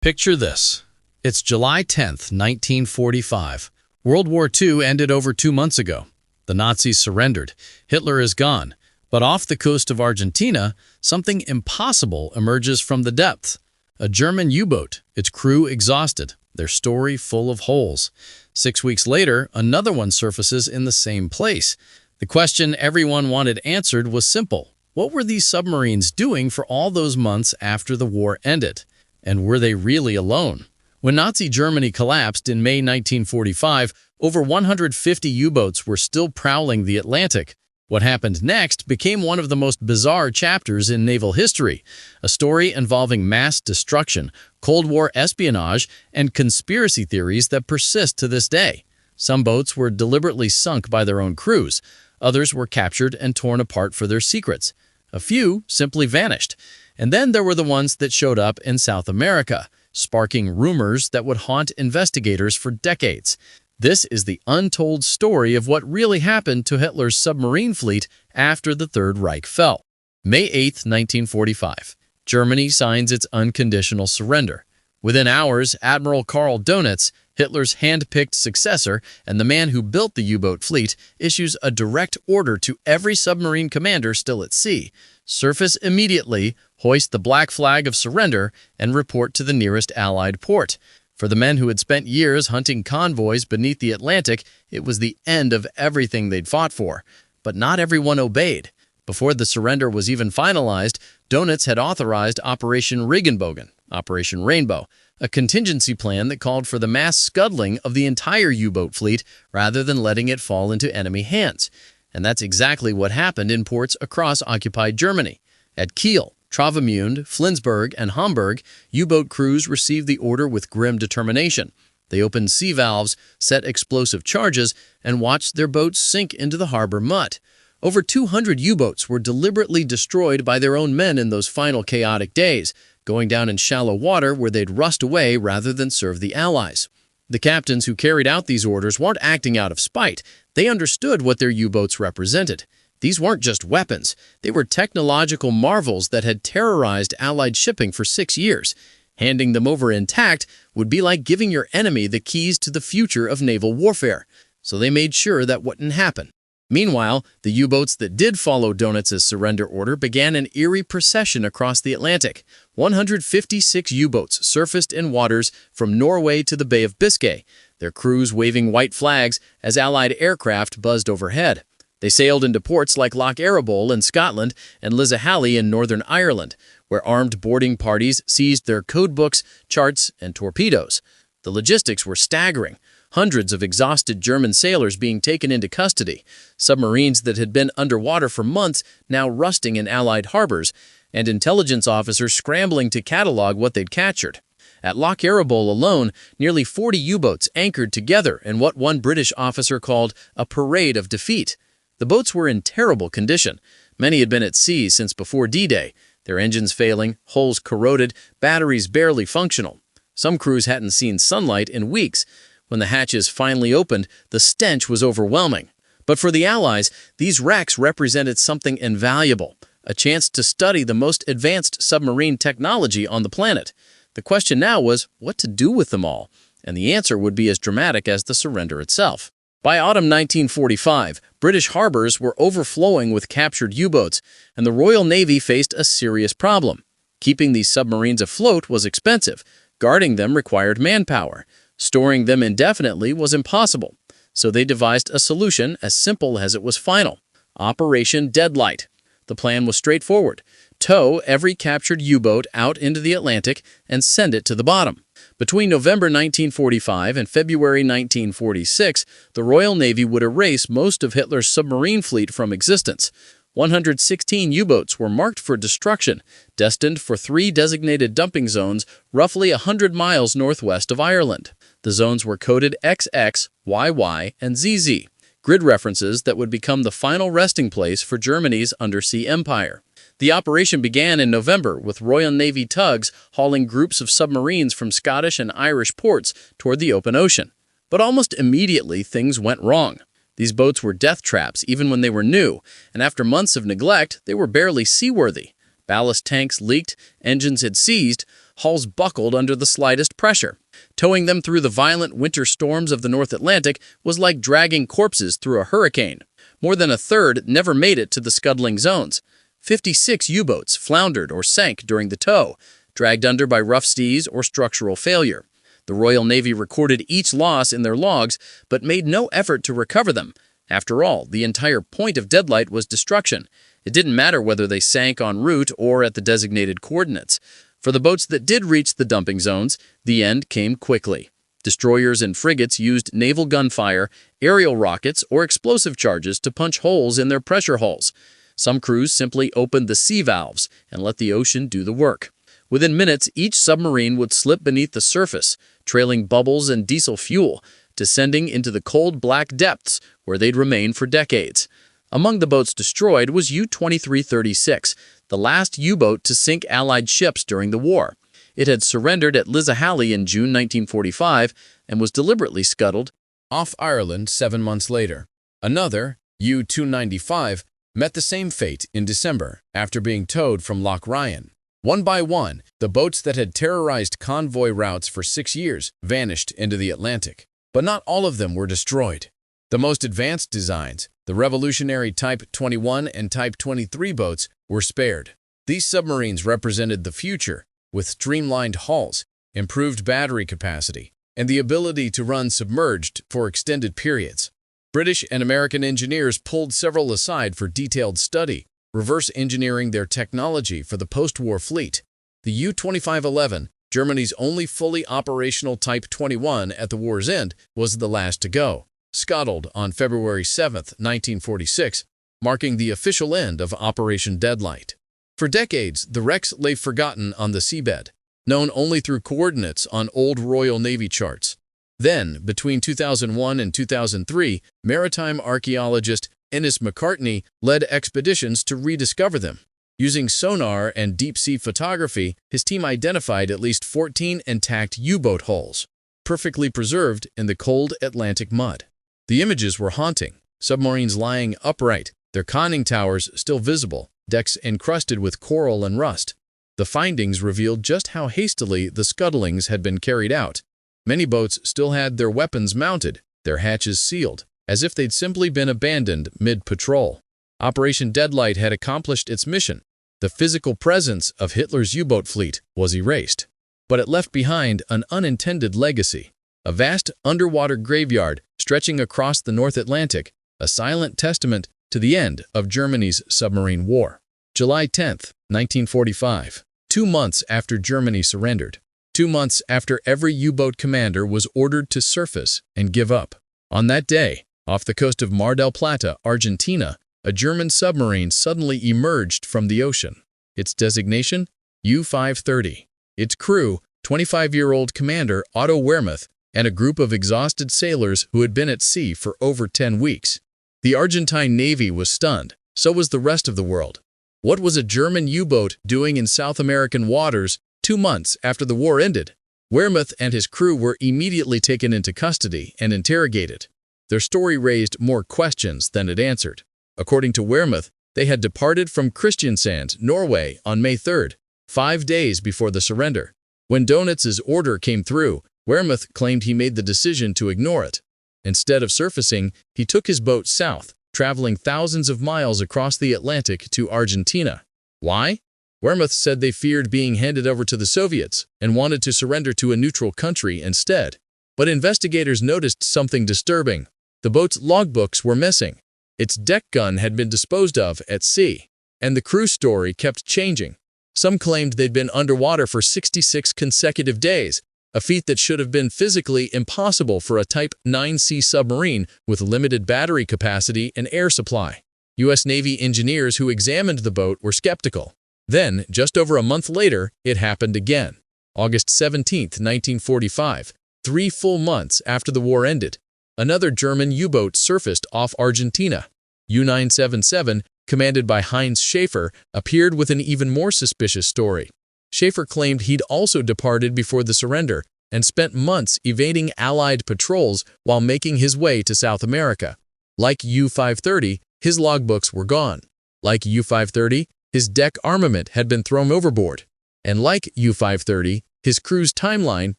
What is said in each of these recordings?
Picture this. It's July 10th, 1945. World War II ended over 2 months ago. The Nazis surrendered. Hitler is gone. But off the coast of Argentina, something impossible emerges from the depths. A German U-boat, its crew exhausted, their story full of holes. 6 weeks later, another one surfaces in the same place. The question everyone wanted answered was simple. What were these submarines doing for all those months after the war ended? And were they really alone? When Nazi Germany collapsed in May 1945, over 150 U-boats were still prowling the Atlantic. What happened next became one of the most bizarre chapters in naval history, a story involving mass destruction, Cold War espionage, and conspiracy theories that persist to this day. Some boats were deliberately sunk by their own crews. Others were captured and torn apart for their secrets. A few simply vanished. And then there were the ones that showed up in South America, sparking rumors that would haunt investigators for decades. This is the untold story of what really happened to Hitler's submarine fleet after the Third Reich fell. May 8, 1945. Germany signs its unconditional surrender. Within hours, Admiral Karl Donitz, Hitler's hand-picked successor and the man who built the U-boat fleet, issues a direct order to every submarine commander still at sea: surface immediately, hoist the black flag of surrender, and report to the nearest Allied port. For the men who had spent years hunting convoys beneath the Atlantic, it was the end of everything they'd fought for. But not everyone obeyed. Before the surrender was even finalized, Donitz had authorized Operation Regenbogen, Operation Rainbow, a contingency plan that called for the mass scuttling of the entire U-boat fleet rather than letting it fall into enemy hands. And that's exactly what happened in ports across occupied Germany. At Kiel, Travemünde, Flensburg, and Hamburg, U-boat crews received the order with grim determination. They opened sea valves, set explosive charges, and watched their boats sink into the harbor mud. Over 200 U-boats were deliberately destroyed by their own men in those final chaotic days, going down in shallow water where they'd rust away rather than serve the Allies. The captains who carried out these orders weren't acting out of spite. They understood what their U-boats represented. These weren't just weapons. They were technological marvels that had terrorized Allied shipping for 6 years. Handing them over intact would be like giving your enemy the keys to the future of naval warfare. So they made sure that wouldn't happen. Meanwhile, the U-boats that did follow Donitz's surrender order began an eerie procession across the Atlantic. 156 U-boats surfaced in waters from Norway to the Bay of Biscay, their crews waving white flags as Allied aircraft buzzed overhead. They sailed into ports like Loch Arabole in Scotland and Lisahally in Northern Ireland, where armed boarding parties seized their codebooks, charts, and torpedoes. The logistics were staggering. Hundreds of exhausted German sailors being taken into custody, submarines that had been underwater for months now rusting in Allied harbors, and intelligence officers scrambling to catalog what they'd captured. At Loch Arabole alone, nearly 40 U-boats anchored together in what one British officer called a parade of defeat. The boats were in terrible condition. Many had been at sea since before D-Day, their engines failing, hulls corroded, batteries barely functional. Some crews hadn't seen sunlight in weeks. When the hatches finally opened, the stench was overwhelming. But for the Allies, these wrecks represented something invaluable, a chance to study the most advanced submarine technology on the planet. The question now was what to do with them all, and the answer would be as dramatic as the surrender itself. By autumn 1945, British harbors were overflowing with captured U-boats, and the Royal Navy faced a serious problem. Keeping these submarines afloat was expensive. Guarding them required manpower. Storing them indefinitely was impossible, so they devised a solution as simple as it was final: Operation Deadlight. The plan was straightforward: tow every captured U-boat out into the Atlantic and send it to the bottom. Between November 1945 and February 1946, the Royal Navy would erase most of Hitler's submarine fleet from existence. 116 U-boats were marked for destruction, destined for 3 designated dumping zones roughly 100 miles northwest of Ireland. The zones were coded XX, YY, and ZZ, grid references that would become the final resting place for Germany's undersea empire. The operation began in November with Royal Navy tugs hauling groups of submarines from Scottish and Irish ports toward the open ocean. But almost immediately things went wrong. These boats were death traps even when they were new, and after months of neglect, they were barely seaworthy. Ballast tanks leaked, engines had seized, hulls buckled under the slightest pressure. Towing them through the violent winter storms of the North Atlantic was like dragging corpses through a hurricane. More than a third never made it to the scuttling zones. 56 U-boats floundered or sank during the tow, dragged under by rough seas or structural failure. The Royal Navy recorded each loss in their logs, but made no effort to recover them. After all, the entire point of Deadlight was destruction. It didn't matter whether they sank en route or at the designated coordinates. For the boats that did reach the dumping zones, the end came quickly. Destroyers and frigates used naval gunfire, aerial rockets, or explosive charges to punch holes in their pressure hulls. Some crews simply opened the sea valves and let the ocean do the work. Within minutes, each submarine would slip beneath the surface, trailing bubbles and diesel fuel, descending into the cold black depths where they'd remain for decades. Among the boats destroyed was U-2336, the last U-boat to sink Allied ships during the war. It had surrendered at Lisahally in June 1945 and was deliberately scuttled off Ireland 7 months later. Another, U-295, met the same fate in December after being towed from Loch Ryan. One by one, the boats that had terrorized convoy routes for 6 years vanished into the Atlantic. But not all of them were destroyed. The most advanced designs, the revolutionary Type 21 and Type 23 boats, were spared. These submarines represented the future, with streamlined hulls, improved battery capacity, and the ability to run submerged for extended periods. British and American engineers pulled several aside for detailed study, reverse engineering their technology for the post-war fleet. The U-2511, Germany's only fully operational Type 21 at the war's end, was the last to go, scuttled on February 7, 1946, marking the official end of Operation Deadlight. For decades, the wrecks lay forgotten on the seabed, known only through coordinates on old Royal Navy charts. Then, between 2001 and 2003, maritime archaeologist Ennis McCartney led expeditions to rediscover them. Using sonar and deep-sea photography, his team identified at least 14 intact U-boat hulls, perfectly preserved in the cold Atlantic mud. The images were haunting, submarines lying upright, their conning towers still visible, decks encrusted with coral and rust. The findings revealed just how hastily the scuttlings had been carried out. Many boats still had their weapons mounted, their hatches sealed, as if they'd simply been abandoned mid-patrol. Operation Deadlight had accomplished its mission. The physical presence of Hitler's U-boat fleet was erased. But it left behind an unintended legacy, a vast underwater graveyard stretching across the North Atlantic, a silent testament to the end of Germany's submarine war. July 10, 1945, 2 months after Germany surrendered. 2 months after every U-boat commander was ordered to surface and give up. On that day, off the coast of Mar del Plata, Argentina, a German submarine suddenly emerged from the ocean. Its designation? U-530. Its crew, 25-year-old Commander Otto Wehrmuth, and a group of exhausted sailors who had been at sea for over 10 weeks. The Argentine Navy was stunned. So was the rest of the world. What was a German U-boat doing in South American waters 2 months after the war ended? Wehrmuth and his crew were immediately taken into custody and interrogated. Their story raised more questions than it answered. According to Wehrmuth, they had departed from Kristiansand, Norway, on May 3rd, 5 days before the surrender. When Donitz's order came through, Wehrmuth claimed he made the decision to ignore it. Instead of surfacing, he took his boat south, traveling thousands of miles across the Atlantic to Argentina. Why? Wehrmuth said they feared being handed over to the Soviets and wanted to surrender to a neutral country instead. But investigators noticed something disturbing. The boat's logbooks were missing. Its deck gun had been disposed of at sea, and the crew story kept changing. Some claimed they'd been underwater for 66 consecutive days, a feat that should have been physically impossible for a Type 9C submarine with limited battery capacity and air supply. U.S. Navy engineers who examined the boat were skeptical. Then, just over a month later, it happened again. August 17, 1945, 3 full months after the war ended, another German U-boat surfaced off Argentina. U-977, commanded by Heinz Schaefer, appeared with an even more suspicious story. Schaefer claimed he'd also departed before the surrender and spent months evading Allied patrols while making his way to South America. Like U-530, his logbooks were gone. Like U-530, his deck armament had been thrown overboard. And like U-530, his crew's timeline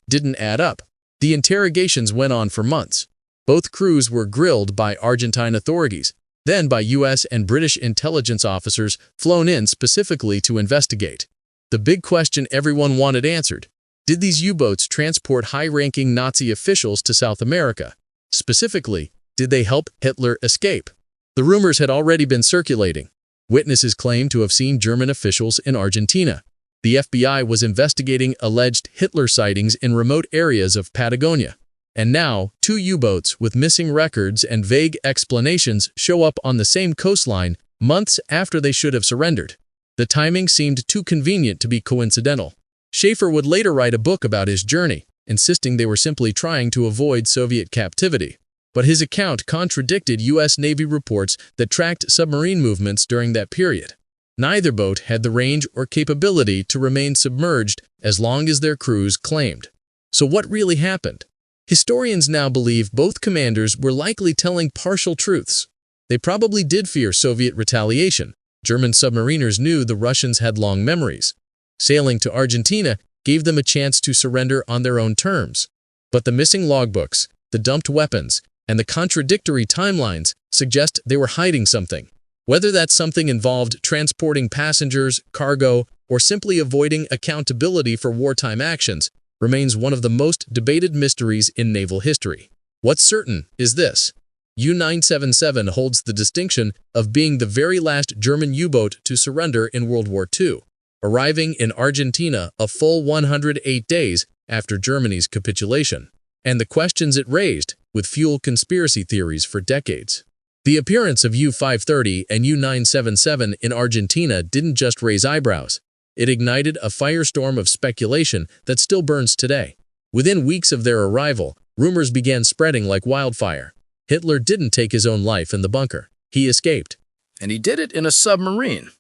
didn't add up. The interrogations went on for months. Both crews were grilled by Argentine authorities, then by U.S. and British intelligence officers flown in specifically to investigate. The big question everyone wanted answered: did these U-boats transport high-ranking Nazi officials to South America? Specifically, did they help Hitler escape? The rumors had already been circulating. Witnesses claimed to have seen German officials in Argentina. The FBI was investigating alleged Hitler sightings in remote areas of Patagonia. And now, two U-boats with missing records and vague explanations show up on the same coastline months after they should have surrendered. The timing seemed too convenient to be coincidental. Schaefer would later write a book about his journey, insisting they were simply trying to avoid Soviet captivity. But his account contradicted U.S. Navy reports that tracked submarine movements during that period. Neither boat had the range or capability to remain submerged as long as their crews claimed. So what really happened? Historians now believe both commanders were likely telling partial truths. They probably did fear Soviet retaliation. German submariners knew the Russians had long memories. Sailing to Argentina gave them a chance to surrender on their own terms. But the missing logbooks, the dumped weapons, and the contradictory timelines suggest they were hiding something. Whether that something involved transporting passengers, cargo, or simply avoiding accountability for wartime actions remains one of the most debated mysteries in naval history. What's certain is this: U-977 holds the distinction of being the very last German U-boat to surrender in World War II, arriving in Argentina a full 108 days after Germany's capitulation. And the questions it raised would fuel conspiracy theories for decades. The appearance of U-530 and U-977 in Argentina didn't just raise eyebrows. It ignited a firestorm of speculation that still burns today. Within weeks of their arrival, rumors began spreading like wildfire. Hitler didn't take his own life in the bunker. He escaped. And he did it in a submarine.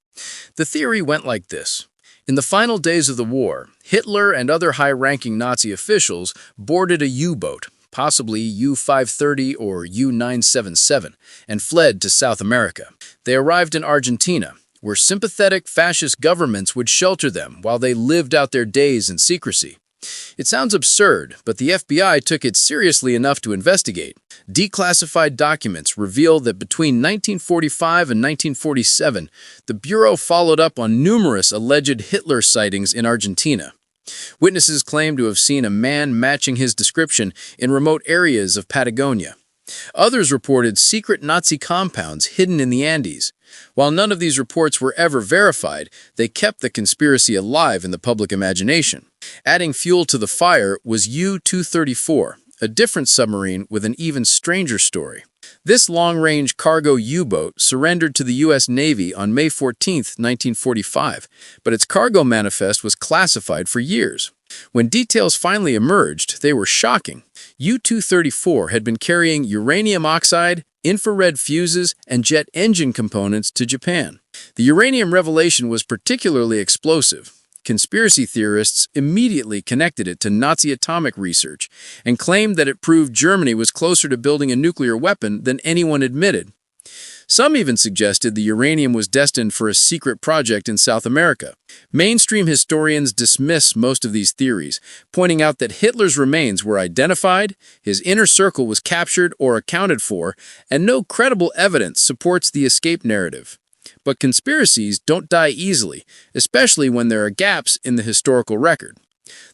The theory went like this. In the final days of the war, Hitler and other high-ranking Nazi officials boarded a U-boat, possibly U-530 or U-977, and fled to South America. They arrived in Argentina, where sympathetic fascist governments would shelter them while they lived out their days in secrecy. It sounds absurd, but the FBI took it seriously enough to investigate. Declassified documents reveal that between 1945 and 1947, the Bureau followed up on numerous alleged Hitler sightings in Argentina. Witnesses claim to have seen a man matching his description in remote areas of Patagonia. Others reported secret Nazi compounds hidden in the Andes. While none of these reports were ever verified, they kept the conspiracy alive in the public imagination. Adding fuel to the fire was U-234, a different submarine with an even stranger story. This long-range cargo U-boat surrendered to the U.S. Navy on May 14, 1945, but its cargo manifest was classified for years. When details finally emerged, they were shocking. U-234 had been carrying uranium oxide, infrared fuses, and jet engine components to Japan. The uranium revelation was particularly explosive. Conspiracy theorists immediately connected it to Nazi atomic research and claimed that it proved Germany was closer to building a nuclear weapon than anyone admitted. Some even suggested the uranium was destined for a secret project in South America. Mainstream historians dismiss most of these theories, pointing out that Hitler's remains were identified, his inner circle was captured or accounted for, and no credible evidence supports the escape narrative. But conspiracies don't die easily, especially when there are gaps in the historical record.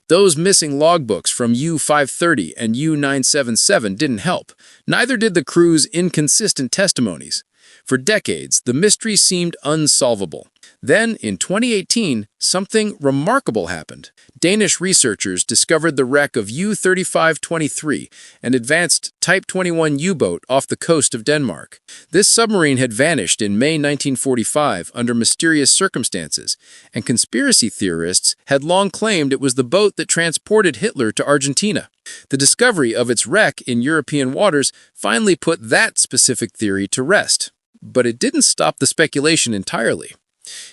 Those missing logbooks from U-530 and U-977 didn't help. Neither did the crew's inconsistent testimonies. For decades, the mystery seemed unsolvable. Then, in 2018, something remarkable happened. Danish researchers discovered the wreck of U-3523, an advanced Type 21 U-boat off the coast of Denmark. This submarine had vanished in May 1945 under mysterious circumstances, and conspiracy theorists had long claimed it was the boat that transported Hitler to Argentina. The discovery of its wreck in European waters finally put that specific theory to rest. But it didn't stop the speculation entirely.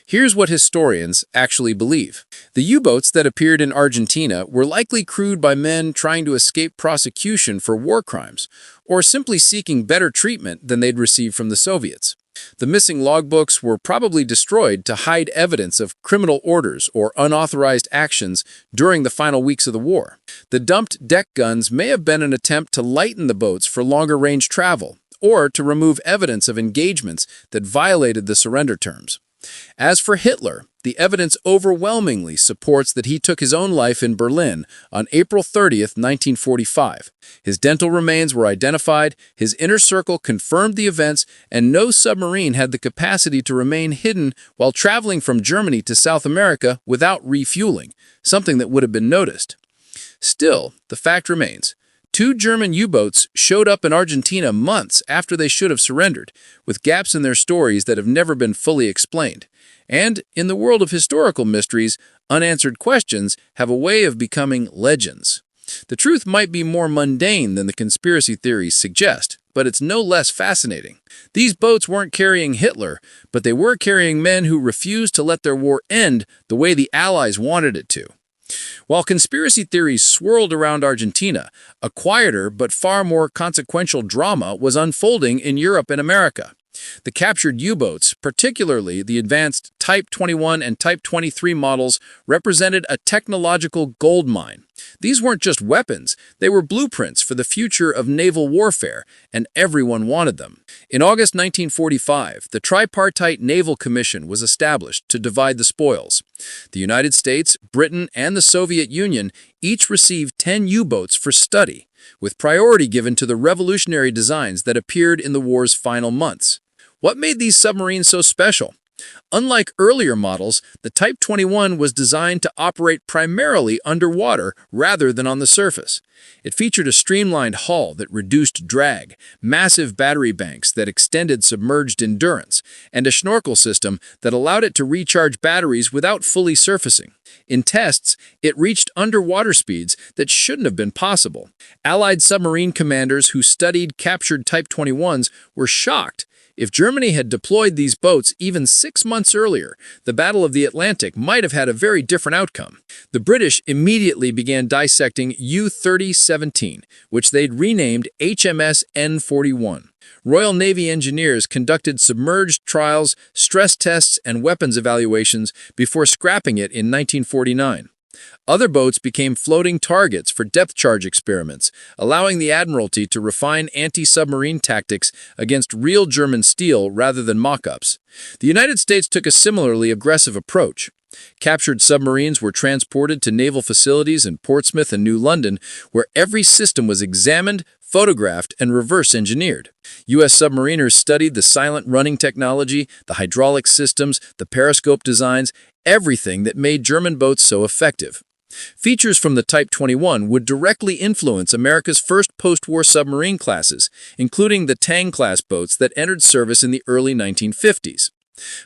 Here's what historians actually believe. The U-boats that appeared in Argentina were likely crewed by men trying to escape prosecution for war crimes, or simply seeking better treatment than they'd received from the Soviets. The missing logbooks were probably destroyed to hide evidence of criminal orders or unauthorized actions during the final weeks of the war. The dumped deck guns may have been an attempt to lighten the boats for longer-range travel, or to remove evidence of engagements that violated the surrender terms. As for Hitler, the evidence overwhelmingly supports that he took his own life in Berlin on April 30th, 1945. His dental remains were identified, his inner circle confirmed the events, and no submarine had the capacity to remain hidden while traveling from Germany to South America without refueling, something that would have been noticed. Still, the fact remains. 2 German U-boats showed up in Argentina months after they should have surrendered, with gaps in their stories that have never been fully explained. And, in the world of historical mysteries, unanswered questions have a way of becoming legends. The truth might be more mundane than the conspiracy theories suggest, but it's no less fascinating. These boats weren't carrying Hitler, but they were carrying men who refused to let their war end the way the Allies wanted it to. While conspiracy theories swirled around Argentina, a quieter but far more consequential drama was unfolding in Europe and America. The captured U-boats, particularly the advanced Type 21 and Type 23 models, represented a technological goldmine. These weren't just weapons, they were blueprints for the future of naval warfare, and everyone wanted them. In August 1945, the Tripartite Naval Commission was established to divide the spoils. The United States, Britain, and the Soviet Union each received 10 U-boats for study, with priority given to the revolutionary designs that appeared in the war's final months. What made these submarines so special? Unlike earlier models, the Type 21 was designed to operate primarily underwater rather than on the surface. It featured a streamlined hull that reduced drag, massive battery banks that extended submerged endurance, and a snorkel system that allowed it to recharge batteries without fully surfacing. In tests, it reached underwater speeds that shouldn't have been possible. Allied submarine commanders who studied captured Type 21s were shocked. If Germany had deployed these boats even 6 months earlier, the Battle of the Atlantic might have had a very different outcome. The British immediately began dissecting U-3017, which they'd renamed HMS N-41. Royal Navy engineers conducted submerged trials, stress tests, and weapons evaluations before scrapping it in 1949. Other boats became floating targets for depth charge experiments, allowing the Admiralty to refine anti-submarine tactics against real German steel rather than mock-ups. The United States took a similarly aggressive approach. Captured submarines were transported to naval facilities in Portsmouth and New London, where every system was examined, photographed, and reverse-engineered. U.S. submariners studied the silent running technology, the hydraulic systems, the periscope designs, everything that made German boats so effective. Features from the Type 21 would directly influence America's first post-war submarine classes, including the Tang-class boats that entered service in the early 1950s.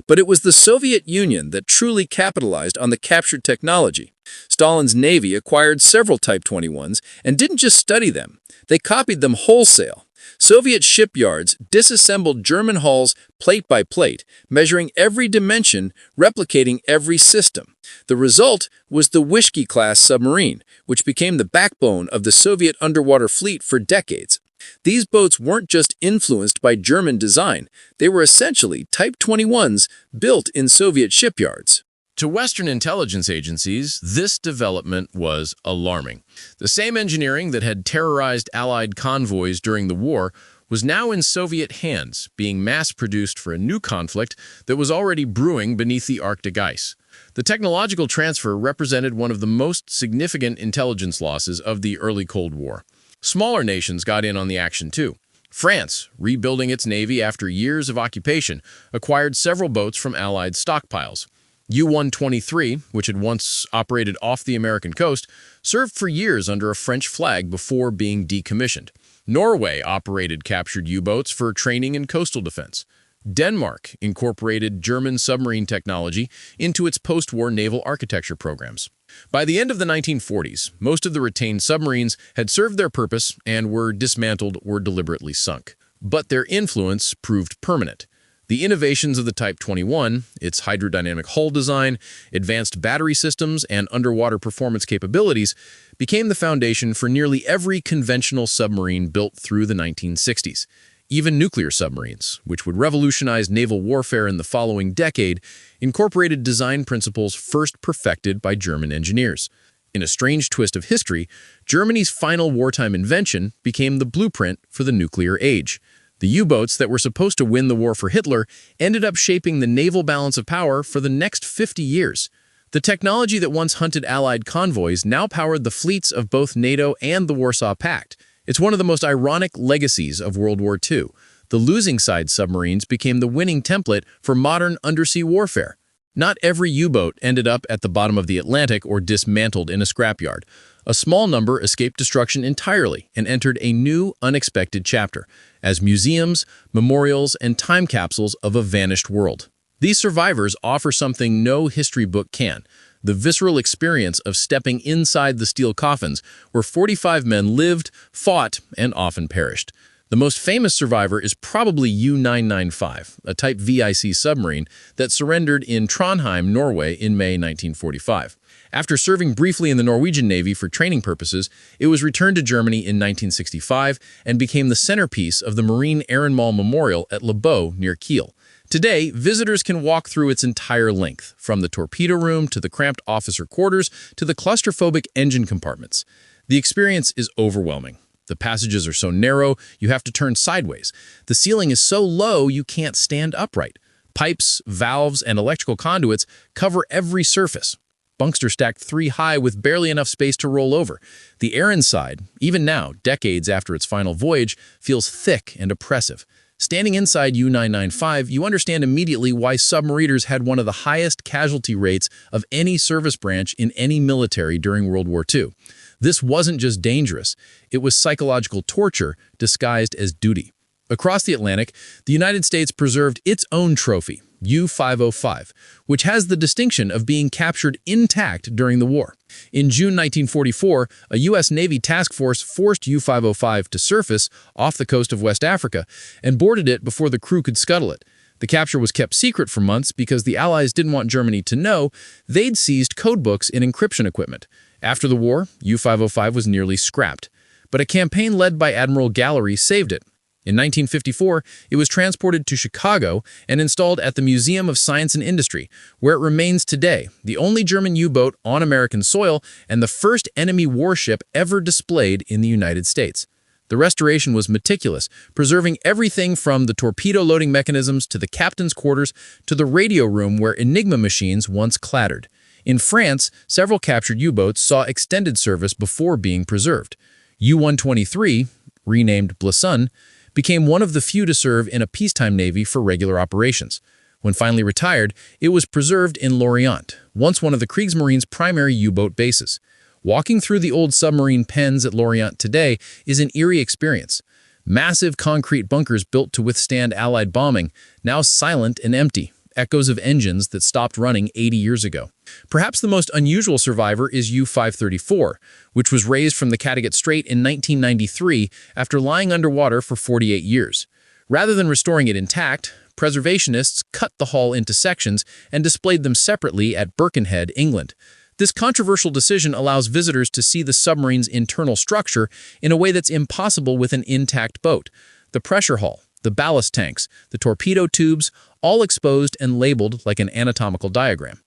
But it was the Soviet Union that truly capitalized on the captured technology. Stalin's Navy acquired several Type 21s and didn't just study them, they copied them wholesale. Soviet shipyards disassembled German hulls plate by plate, measuring every dimension, replicating every system. The result was the Whiskey-class submarine, which became the backbone of the Soviet underwater fleet for decades. These boats weren't just influenced by German design, they were essentially Type 21s built in Soviet shipyards. To Western intelligence agencies, this development was alarming. The same engineering that had terrorized Allied convoys during the war was now in Soviet hands, being mass-produced for a new conflict that was already brewing beneath the Arctic ice. The technological transfer represented one of the most significant intelligence losses of the early Cold War. Smaller nations got in on the action too. France, rebuilding its navy after years of occupation, acquired several boats from Allied stockpiles. U-123, which had once operated off the American coast, served for years under a French flag before being decommissioned. Norway operated captured U-boats for training and coastal defense. Denmark incorporated German submarine technology into its post-war naval architecture programs. By the end of the 1940s, most of the retained submarines had served their purpose and were dismantled or deliberately sunk. But their influence proved permanent. The innovations of the Type 21, its hydrodynamic hull design, advanced battery systems, and underwater performance capabilities became the foundation for nearly every conventional submarine built through the 1960s. Even nuclear submarines, which would revolutionize naval warfare in the following decade, incorporated design principles first perfected by German engineers. In a strange twist of history, Germany's final wartime invention became the blueprint for the nuclear age. The U-boats that were supposed to win the war for Hitler ended up shaping the naval balance of power for the next 50 years. The technology that once hunted Allied convoys now powered the fleets of both NATO and the Warsaw Pact. It's one of the most ironic legacies of World War II. The losing side submarines became the winning template for modern undersea warfare. Not every U-boat ended up at the bottom of the Atlantic or dismantled in a scrapyard. A small number escaped destruction entirely and entered a new, unexpected chapter as museums, memorials, and time capsules of a vanished world. These survivors offer something no history book can: the visceral experience of stepping inside the steel coffins where 45 men lived, fought, and often perished. The most famous survivor is probably U-995, a Type VIC submarine that surrendered in Trondheim, Norway in May 1945. After serving briefly in the Norwegian Navy for training purposes, it was returned to Germany in 1965 and became the centerpiece of the Marine Ehrenmal Memorial at Le Beau near Kiel. Today, visitors can walk through its entire length, from the torpedo room to the cramped officer quarters to the claustrophobic engine compartments. The experience is overwhelming. The passages are so narrow, you have to turn sideways. The ceiling is so low, you can't stand upright. Pipes, valves, and electrical conduits cover every surface. Bunks are stacked 3 high with barely enough space to roll over. The air inside, even now, decades after its final voyage, feels thick and oppressive. Standing inside U-995, you understand immediately why submariners had one of the highest casualty rates of any service branch in any military during World War II. This wasn't just dangerous, it was psychological torture disguised as duty. Across the Atlantic, the United States preserved its own trophy, U-505, which has the distinction of being captured intact during the war. In June 1944, a U.S. Navy task force forced U-505 to surface off the coast of West Africa and boarded it before the crew could scuttle it. The capture was kept secret for months because the Allies didn't want Germany to know they'd seized codebooks and encryption equipment. After the war, U-505 was nearly scrapped, but a campaign led by Admiral Gallery saved it. In 1954, it was transported to Chicago and installed at the Museum of Science and Industry, where it remains today, the only German U-boat on American soil and the first enemy warship ever displayed in the United States. The restoration was meticulous, preserving everything from the torpedo loading mechanisms to the captain's quarters to the radio room where Enigma machines once clattered. In France, several captured U-boats saw extended service before being preserved. U-123, renamed Blisson, became one of the few to serve in a peacetime navy for regular operations. When finally retired, it was preserved in Lorient, once one of the Kriegsmarine's primary U-boat bases. Walking through the old submarine pens at Lorient today is an eerie experience. Massive concrete bunkers built to withstand Allied bombing, now silent and empty, echoes of engines that stopped running 80 years ago. Perhaps the most unusual survivor is U-534, which was raised from the Kattegat Strait in 1993 after lying underwater for 48 years. Rather than restoring it intact, preservationists cut the hull into sections and displayed them separately at Birkenhead, England. This controversial decision allows visitors to see the submarine's internal structure in a way that's impossible with an intact boat. The pressure hull, the ballast tanks, the torpedo tubes, all exposed and labeled like an anatomical diagram.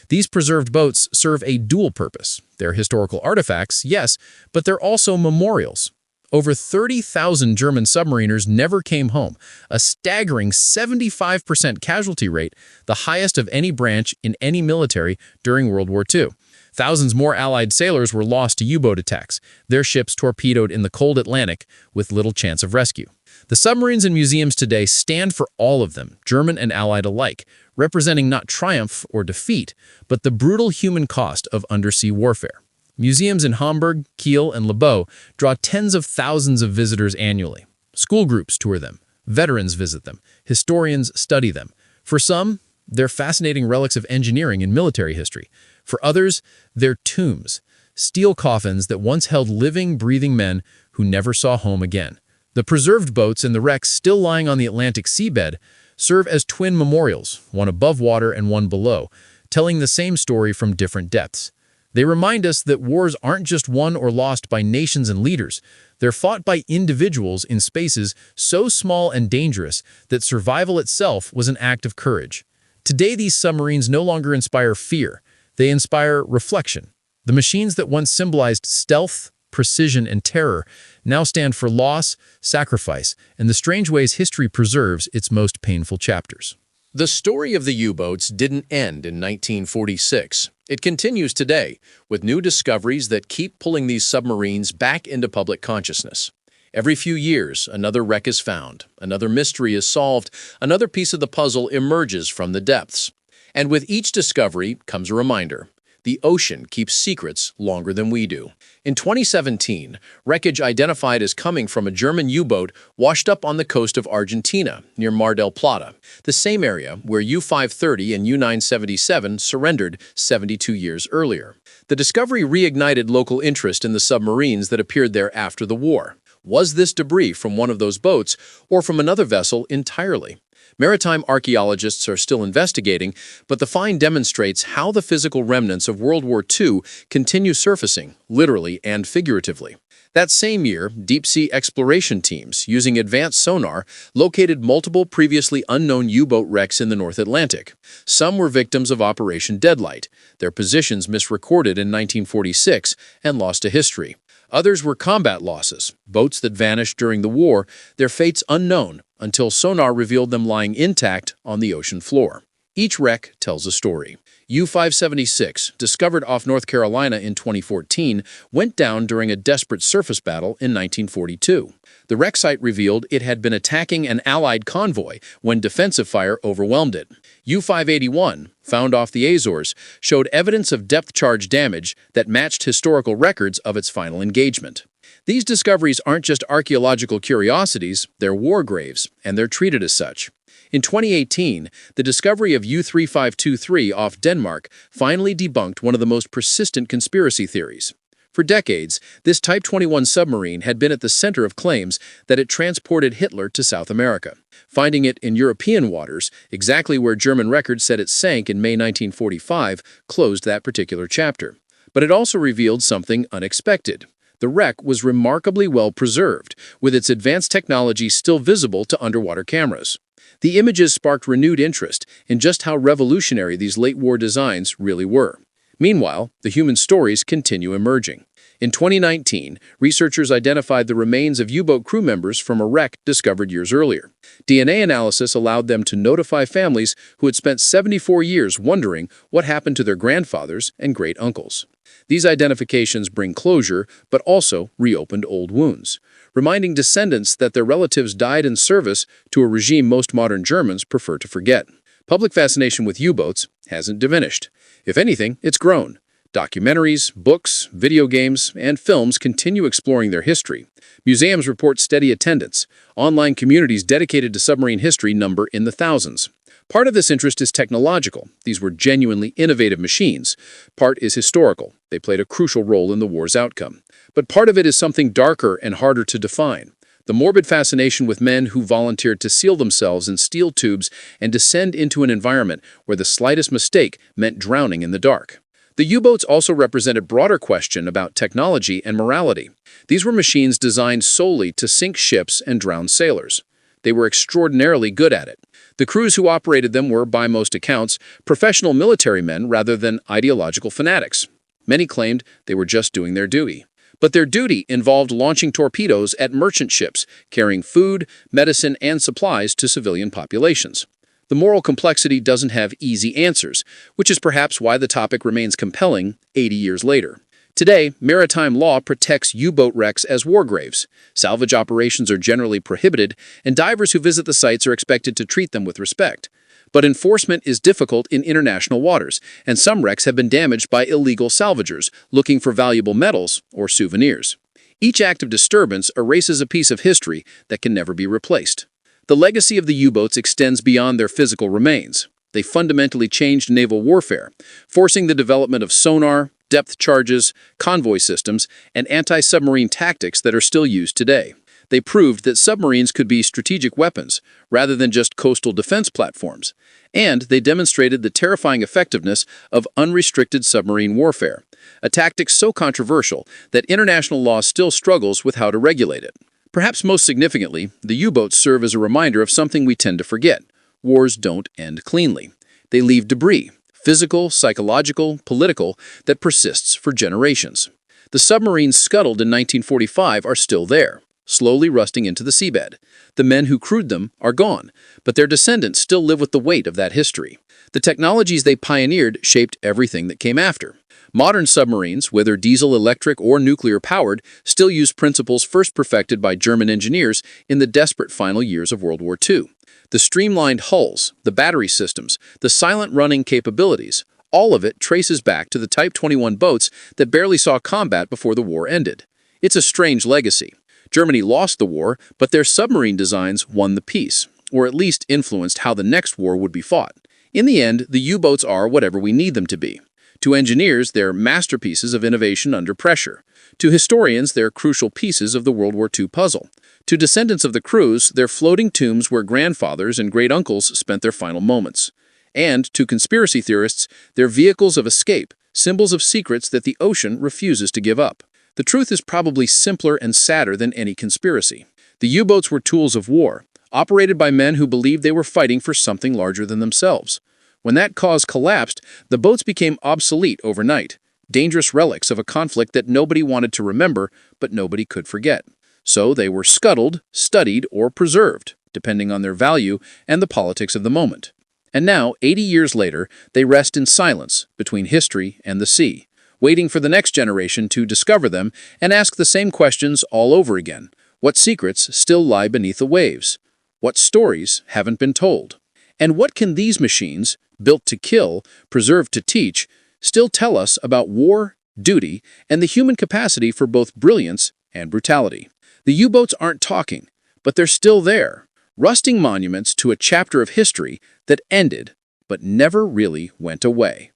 These preserved boats serve a dual purpose. They're historical artifacts, yes, but they're also memorials. Over 30,000 German submariners never came home, a staggering 75% casualty rate, the highest of any branch in any military during World War II. Thousands more Allied sailors were lost to U-boat attacks, their ships torpedoed in the cold Atlantic with little chance of rescue. The submarines in museums today stand for all of them, German and Allied alike, representing not triumph or defeat, but the brutal human cost of undersea warfare. Museums in Hamburg, Kiel, and Le Beau draw tens of thousands of visitors annually. School groups tour them, veterans visit them, historians study them. For some, they're fascinating relics of engineering and military history. For others, they're tombs, steel coffins that once held living, breathing men who never saw home again. The preserved boats and the wrecks still lying on the Atlantic seabed serve as twin memorials, one above water and one below, telling the same story from different depths. They remind us that wars aren't just won or lost by nations and leaders. They're fought by individuals in spaces so small and dangerous that survival itself was an act of courage. Today, these submarines no longer inspire fear. They inspire reflection. The machines that once symbolized stealth, precision, and terror now stand for loss, sacrifice, and the strange ways history preserves its most painful chapters. The story of the U-boats didn't end in 1946. It continues today, with new discoveries that keep pulling these submarines back into public consciousness. Every few years, another wreck is found, another mystery is solved, another piece of the puzzle emerges from the depths. And with each discovery comes a reminder. The ocean keeps secrets longer than we do. In 2017, wreckage identified as coming from a German U-boat washed up on the coast of Argentina, near Mar del Plata, the same area where U-530 and U-977 surrendered 72 years earlier. The discovery reignited local interest in the submarines that appeared there after the war. Was this debris from one of those boats or from another vessel entirely? Maritime archaeologists are still investigating, but the find demonstrates how the physical remnants of World War II continue surfacing, literally and figuratively. That same year, deep-sea exploration teams, using advanced sonar, located multiple previously unknown U-boat wrecks in the North Atlantic. Some were victims of Operation Deadlight, their positions misrecorded in 1946 and lost to history. Others were combat losses, boats that vanished during the war, their fates unknown, until sonar revealed them lying intact on the ocean floor. Each wreck tells a story. U-576, discovered off North Carolina in 2014, went down during a desperate surface battle in 1942. The wreck site revealed it had been attacking an Allied convoy when defensive fire overwhelmed it. U-581, found off the Azores, showed evidence of depth charge damage that matched historical records of its final engagement. These discoveries aren't just archaeological curiosities, they're war graves, and they're treated as such. In 2018, the discovery of U-3523 off Denmark finally debunked one of the most persistent conspiracy theories. For decades, this Type 21 submarine had been at the center of claims that it transported Hitler to South America. Finding it in European waters, exactly where German records said it sank in May 1945, closed that particular chapter. But it also revealed something unexpected. The wreck was remarkably well preserved, with its advanced technology still visible to underwater cameras. The images sparked renewed interest in just how revolutionary these late-war designs really were. Meanwhile, the human stories continue emerging. In 2019, researchers identified the remains of U-boat crew members from a wreck discovered years earlier. DNA analysis allowed them to notify families who had spent 74 years wondering what happened to their grandfathers and great-uncles. These identifications bring closure, but also reopened old wounds, reminding descendants that their relatives died in service to a regime most modern Germans prefer to forget. Public fascination with U-boats hasn't diminished. If anything, it's grown. Documentaries, books, video games, and films continue exploring their history. Museums report steady attendance. Online communities dedicated to submarine history number in the thousands. Part of this interest is technological. These were genuinely innovative machines. Part is historical. They played a crucial role in the war's outcome. But part of it is something darker and harder to define. The morbid fascination with men who volunteered to seal themselves in steel tubes and descend into an environment where the slightest mistake meant drowning in the dark. The U-boats also represent a broader question about technology and morality. These were machines designed solely to sink ships and drown sailors. They were extraordinarily good at it. The crews who operated them were, by most accounts, professional military men rather than ideological fanatics. Many claimed they were just doing their duty. But their duty involved launching torpedoes at merchant ships, carrying food, medicine, and supplies to civilian populations. The moral complexity doesn't have easy answers, which is perhaps why the topic remains compelling 80 years later. Today, maritime law protects U-boat wrecks as war graves. Salvage operations are generally prohibited, and divers who visit the sites are expected to treat them with respect. But enforcement is difficult in international waters, and some wrecks have been damaged by illegal salvagers looking for valuable metals or souvenirs. Each act of disturbance erases a piece of history that can never be replaced. The legacy of the U-boats extends beyond their physical remains. They fundamentally changed naval warfare, forcing the development of sonar, depth charges, convoy systems, and anti-submarine tactics that are still used today. They proved that submarines could be strategic weapons, rather than just coastal defense platforms. And they demonstrated the terrifying effectiveness of unrestricted submarine warfare, a tactic so controversial that international law still struggles with how to regulate it. Perhaps most significantly, the U-boats serve as a reminder of something we tend to forget. Wars don't end cleanly. They leave debris, physical, psychological, political, that persists for generations. The submarines scuttled in 1945 are still there, slowly rusting into the seabed. The men who crewed them are gone, but their descendants still live with the weight of that history. The technologies they pioneered shaped everything that came after. Modern submarines, whether diesel, electric, or nuclear-powered, still use principles first perfected by German engineers in the desperate final years of World War II. The streamlined hulls, the battery systems, the silent running capabilities, all of it traces back to the Type 21 boats that barely saw combat before the war ended. It's a strange legacy. Germany lost the war, but their submarine designs won the peace, or at least influenced how the next war would be fought. In the end, the U-boats are whatever we need them to be. To engineers, they're masterpieces of innovation under pressure. To historians, they're crucial pieces of the World War II puzzle. To descendants of the crews, they're floating tombs where grandfathers and great-uncles spent their final moments. And to conspiracy theorists, they're vehicles of escape, symbols of secrets that the ocean refuses to give up. The truth is probably simpler and sadder than any conspiracy. The U-boats were tools of war, operated by men who believed they were fighting for something larger than themselves. When that cause collapsed, the boats became obsolete overnight, dangerous relics of a conflict that nobody wanted to remember, but nobody could forget. So they were scuttled, studied, or preserved, depending on their value and the politics of the moment. And now, 80 years later, they rest in silence between history and the sea, waiting for the next generation to discover them and ask the same questions all over again. What secrets still lie beneath the waves? What stories haven't been told? And what can these machines, built to kill, preserved to teach, still tell us about war, duty, and the human capacity for both brilliance and brutality? The U-boats aren't talking, but they're still there, rusting monuments to a chapter of history that ended but never really went away.